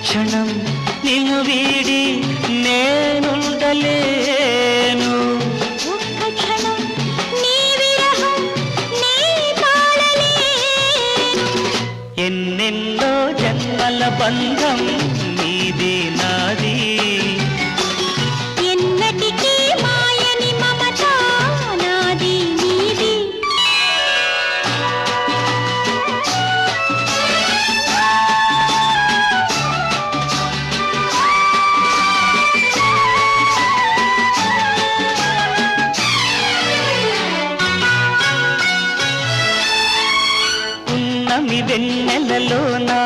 క్షణం నిన్ను వీడి నేనుండలేను. ఒక్క క్షణం నీ విరహం నీ తాళలేను. ఎన్నెన్నో జన్మల బంధం నీది నాది, ఎన్నటికీ మాయని మమత నాది నీది. ఉన్నమి వెన్నెలలోనా